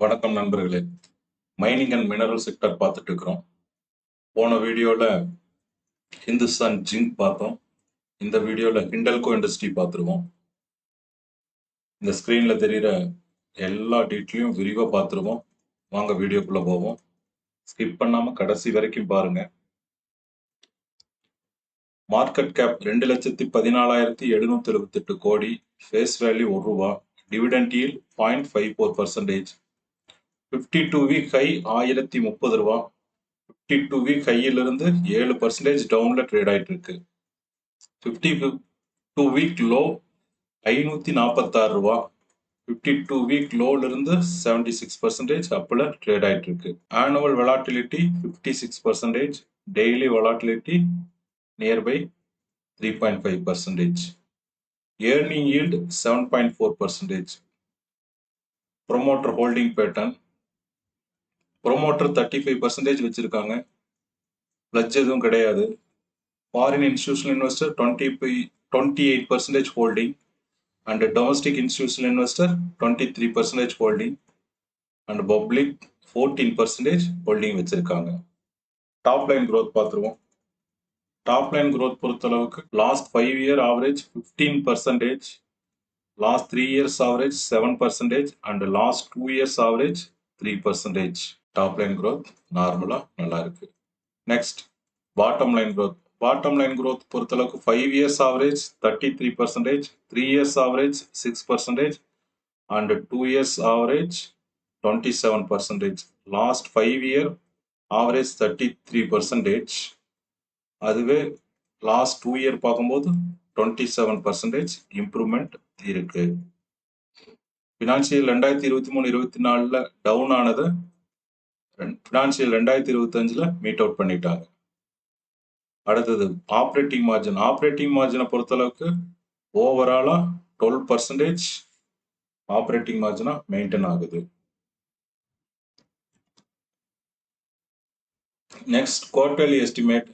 வணக்கம் நண்பர்களே. Mining and mineral sector பார்த்துட்டு இருக்கிறோம். போன வீடியோவில் ஹிந்துஸ்தான் ஜிங்க் பார்த்தோம். இந்த வீடியோவில் ஹிண்டல்கோ இண்டஸ்ட்ரி பார்த்துருவோம். இந்த ஸ்க்ரீனில் தெரிகிற எல்லா டீட்டெயிலையும் விரிவாக பார்த்துருவோம். வாங்க வீடியோக்குள்ளே போவோம். ஸ்கிப் பண்ணாமல் கடைசி வரைக்கும் பாருங்கள். Market cap 2,14,778 crore, face value ₹1, dividend yield 0.54%, 52 week high ₹1030, 52 week ஹையிலிருந்து 7% டவுன்ல ட்ரேட் ஆயிட்டு இருக்கு. 52 வீக் லோ ₹546, 52 வீக் லோல இருந்து 76% அப்ல ட்ரேட் ஆயிட்டு இருக்கு. Annual volatility 56%, daily volatility nearby 3.5%, earning yield 7.4%. Promoter holding pattern, promoter 35% வச்சிருக்காங்க, பிளட்ஜ் எதுவும் கிடையாது. Foreign institutional investor 28% holding and domestic institutional investor 23% holding and public 14% holding வச்சிருக்காங்க. டாப் லைன் growth பார்த்துருவோம். Top line growth பொறுத்தளவுக்கு last 5 year average 15%, last 3 years average 7% and last 2 years average 3%. Top line growth நார்மலா நல்லா இருக்கு. Next bottom line growth. Bottom line growth பொறுத்தளவுக்கு 5 years average 33%, 3 years average 6% and 2 years average 27%. Last 5 year average 33%, அதுவே last 2 year பார்க்கும்போது 27% improvement இருக்கு. Financial 2023-24 down ஆனது financial 2025 meet out பண்ணிட்டாங்க. அடுத்தது ஆப்ரேட்டிங் மார்ஜின். ஆப்ரேட்டிங் மார்ஜினை பொறுத்தளவுக்கு ஓவராலா 12% ஆப்ரேட்டிங் மார்ஜினா மெயின்டைன் ஆகுது. Next quarterly estimate.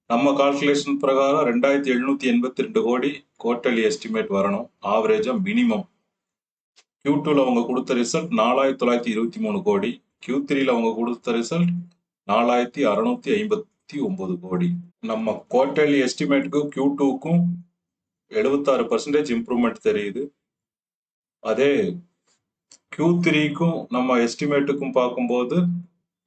நம்ம கால்குலேஷன் பிரகாரம் 2,782 கோடி குவார்டர்லி எஸ்டிமேட் வரணும் ஆவரேஜா மினிமம். Q2ல அவங்க கொடுத்த ரிசல்ட் 4,923 கோடி, Q3ல அவங்க கொடுத்த ரிசல்ட் 4,659 கோடி. நம்ம குவார்டர்லி எஸ்டிமேட்டுக்கு Q2க்கும் 76% இம்ப்ரூவ்மெண்ட் தெரியுது. அதே Q3க்கும் நம்ம எஸ்டிமேட்டுக்கும் பார்க்கும்போது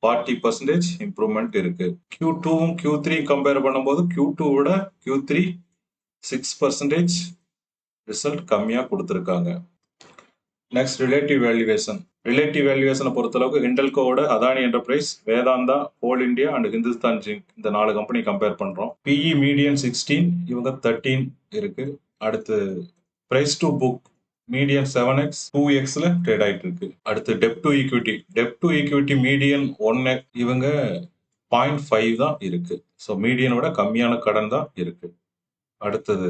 40% இம்ப்ரூவ்மெண்ட் இருக்கு. Q2வும் Q3 கம்பேர் பண்ணும்போது Q2 விட Q3 6% ரிசல்ட் கம்மியா கொடுத்துருக்காங்க. Next relative valuation. ரிலேட்டிவ் வேல்யூவேஷனை பொறுத்தளவுக்கு ஹிண்டல்கோவோட Adani enterprise, Vedanta, coal India and Hindustan zinc இந்த 4 கம்பெனி கம்பேர் பண்றோம். PE மீடியன் 16, இவங்க 13 இருக்கு. அடுத்து price to book median 7x, 2xல ட்ரேட் ஆயிட்டு இருக்கு. அடுத்து டெப்ட் டு ஈக்விட்டி. டெப்ட் டு ஈக்விட்டி மீடியன் 1x, இவங்க 0.5 தான் இருக்கு. ஸோ மீடியனோட கம்மியான கடன் தான் இருக்கு. அடுத்தது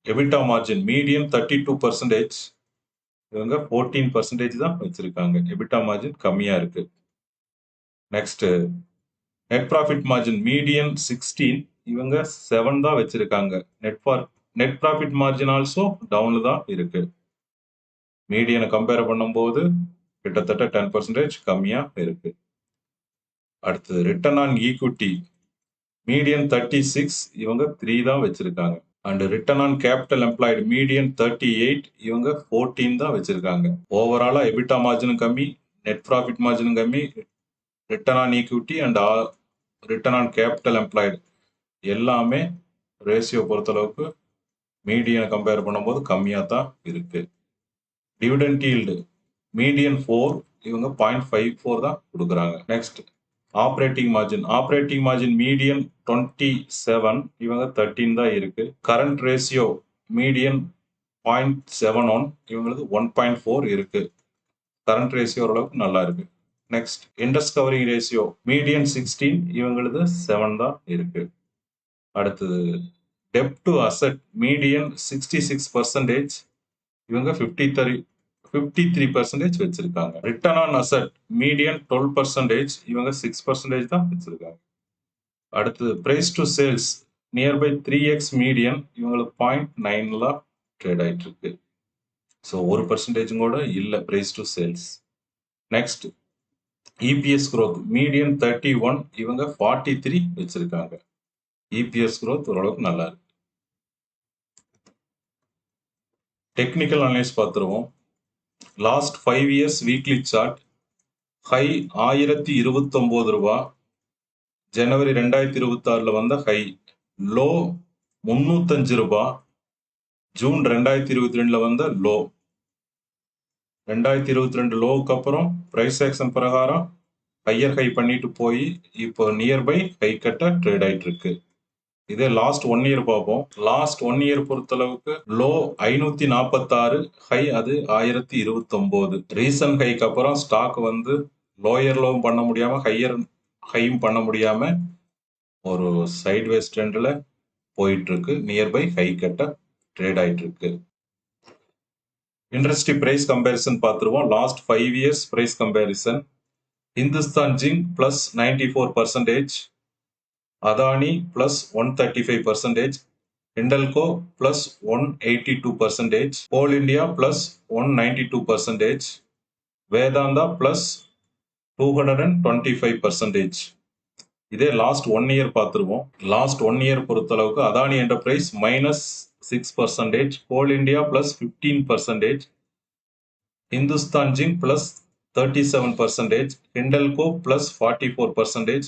எபிட்டா மார்ஜின் மீடியன் 32%, இவங்க 14% தான் வச்சிருக்காங்க. எபிட்டா மார்ஜின் கம்மியா இருக்கு. Next net profit margin median 16, இவங்க 7 தான் வச்சிருக்காங்க. நெட் ப்ராஃபிட் மார்ஜின் ஆல்சோ டவுன்ல தான் இருக்கு. மீடியனை கம்பேர் பண்ணும்போது கிட்டத்தட்ட 10% கம்மியா இருக்கு. அடுத்தது ரிட்டர்ன் ஆன் ஈக்விட்டி மீடியன் 36, இவங்க 3 தான் வச்சிருக்காங்க. And return on capital employed median 38, இவங்க 14 தான் வச்சிருக்காங்க. ஓவராலா எபிட்டா மார்ஜினும் கம்மி, நெட் ப்ராஃபிட் மார்ஜினும் கம்மி, return on equity and return on capital employed எல்லாமே ரேஷியோ பொறுத்தளவுக்கு மீடியனை கம்பேர் பண்ணும்போது கம்மியாக தான் இருக்கு. டிவிடெண்ட் ஈல்டு மீடியன் 4, இவங்க 0.54 தான் கொடுக்குறாங்க. Next operating margin. Operating margin median 27, இவங்க 13 தான் இருக்கு. கரண்ட் ரேஷியோ மீடியன் 0.71, இவங்களுக்கு 1.4 இருக்கு. கரண்ட் ரேஷியோ ஓரளவுக்கு நல்லா இருக்கு. Next interest covering ratio median 16, இவங்களுக்கு 7 தான் இருக்கு. அடுத்தது டெப்ட் டு அசெட் மீடியன் 66%, இவங்க 53% வச்சிருக்காங்க. ரிட்டர்ன் ஆன் அசெட் மீடியன் 12%, இவங்க 6% தான் வச்சிருக்காங்க. அடுத்தது price to sales nearby 3x median, இவங்களுக்கு 0.9ல ட்ரேட் ஆயிட்டு இருக்கு. ஸோ 1% கூட இல்லை price to sales. Next EPS growth median 31, இவங்க 43 வச்சிருக்காங்க. EPS growth ஓரளவுக்கு நல்லா இருக்கு. டெக்னிக்கல் அனலைஸ் பார்த்துருவோம். Last 5 years weekly chart. High 1029 ரூபா, ஜனவரி 2026 வந்த ஹை. லோ 305 ரூபா, ஜூன் 2022 வந்த லோ. 2022 லோவுக்கு அப்புறம் பிரைஸ் ஆக்ஷன் பிரகாரம் ஹையர் ஹை பண்ணிட்டு போய் இப்போ நியர்பை ஹை கட்ட ட்ரேட் ஆயிட்டு இருக்கு. இதே லாஸ்ட் 1 year பார்ப்போம். லாஸ்ட் 1 year பொறுத்தளவுக்கு லோ 546, ஹை அது 1029. ரீசன்ட் ஹைக்கு அப்புறம் ஸ்டாக் வந்து லோயர் லோவும் பண்ண முடியாம ஹையர் ஹையும் பண்ண முடியாம ஒரு சைட்வேஸ் ட்ரெண்ட்ல போயிட்டு இருக்கு. நியர்பை ஹை கட்ட ட்ரேட் ஆயிட்டு இருக்கு. இண்டஸ்ட்ரி பிரைஸ் கம்பேரிசன் பார்த்துருவோம். Last 5 years price comparison. Hindustan Zinc plus 94%, Adani plus 135%, Hindalco plus 182%, Coal India plus 192%, Vedanta plus 225%. இதே லாஸ்ட் 1 year பார்த்துருவோம். லாஸ்ட் 1 year பொறுத்தளவுக்கு அதானி என்டர்பிரைஸ் -6%, கோல் India plus 15%, Hindustan Zinc plus 37%, Hindalco plus 44%,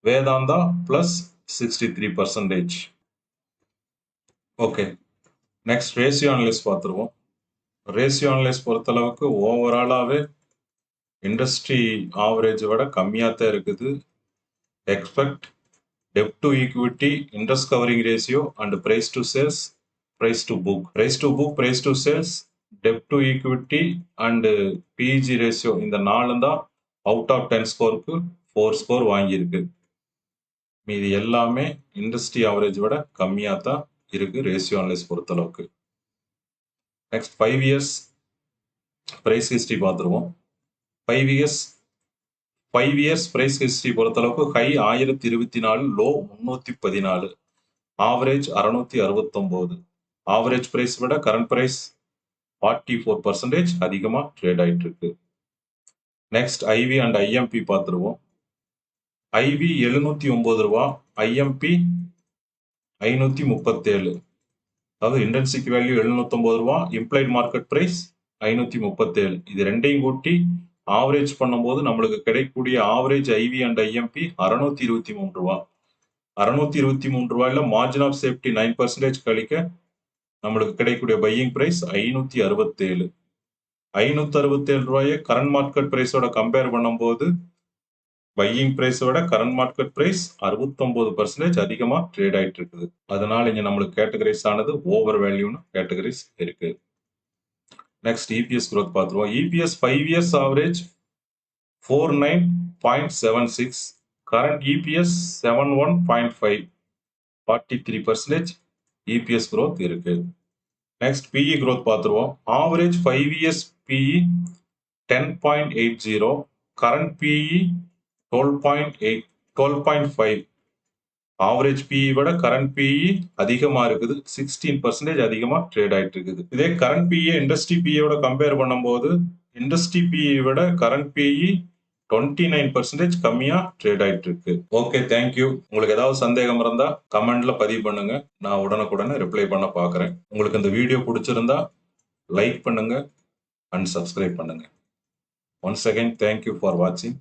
Vedanta plus 63%. Okay, next ratio analyse பார்த்துருவோம். Ratio analyse பொறுத்தளவுக்கு ஓவராலாகவே industry average விட கம்மியாக தான் இருக்குது. எக்ஸ்பெக்ட் டெப்ட் to equity, interest covering ratio and price to sales, price to book, price to sales, டெப்ட் to equity and PEG ratio, இந்த 4 தான் அவுட் ஆஃப் 10 ஸ்கோருக்கு 4 ஸ்கோர் வாங்கியிருக்கு. மீதி எல்லாமே இண்டஸ்ட்ரி ஆவரேஜ் விட கம்மியாக தான் இருக்கு ரேஷியோ அனலைஸ் பொறுத்தளவுக்கு. நெக்ஸ்ட் 5 years பிரைஸ் ஹிஸ்ட்ரி பார்த்துருவோம். 5 years பிரைஸ் ஹிஸ்ட்ரி பொறுத்தளவுக்கு high 1024, low 314, average 669. Average price விட கரண்ட் பிரைஸ் 44% அதிகமாக ட்ரேட் ஆயிட்டு இருக்கு. நெக்ஸ்ட் ஐவி அண்ட் ஐஎம்பி பார்த்துருவோம். ஐவி 709 ரூபா, ஐஎம்பி 537. அதாவது இன்டென்சிக் வேல்யூ 709 ரூபா, இம்ப்ளைட் மார்க்கெட் பிரைஸ் 537. இது ரெண்டையும் கூட்டி ஆவரேஜ் பண்ணும்போது நம்மளுக்கு கிடைக்கக்கூடிய ஆவரேஜ் ஐவி அண்ட் ஐஎம்பி 623 ரூபா. 623 ரூபாயில மார்ஜின் ஆஃப் சேஃப்டி 9% கழிக்க நம்மளுக்கு கிடைக்கக்கூடிய பையிங் பிரைஸ் 567. 567 ரூபாயை கரண்ட் மார்க்கெட் பிரைஸோட கம்பேர் பண்ணும்போது பையிங் பிரைஸோட கரண்ட் மார்க்கெட் பிரைஸ் 69% அதிகமா ட்ரேட் ஆயிட்டு இருக்குது. அதனால இங்க நம்மளுக்கு கேட்டகரைஸ் ஆனது ஓவர் வேல்யூன்னு கேட்டகரைஸ் இருக்கு. நெக்ஸ்ட் இபிஎஸ் growth பார்த்துருவோம். EPS 5 years average 49.76, current EPS 71.5, 43% EPS growth இருக்கு. நெக்ஸ்ட் பிஇ growth பார்த்துருவோம். Average 5 years PE 10.80, current PE 12.5. Average PE விட கரண்ட் பிஇ அதிகமா இருக்குது. 16% அதிகமா ட்ரேட் ஆயிட்டு இருக்குது. இதே கரண்ட் பிஇ இண்டஸ்ட்ரி பிஇயோட கம்பேர் பண்ணும்போது இண்டஸ்ட்ரி பிஇ விட கரண்ட் பிஇ 29% கம்மியா ட்ரேட் ஆயிட்டு இருக்கு. Okay, thank you. உங்களுக்கு ஏதாவது சந்தேகம் இருந்தா கமெண்ட்ல பதிவு பண்ணுங்க. நான் உடனுக்குடனே ரிப்ளை பண்ண பாக்குறேன். உங்களுக்கு இந்த வீடியோ பிடிச்சிருந்தா லைக் பண்ணுங்க அண்ட் சப்ஸ்கிரைப் பண்ணுங்க. ஒன்ஸ் அகைன் தேங்க்யூ ஃபார் வாட்சிங்.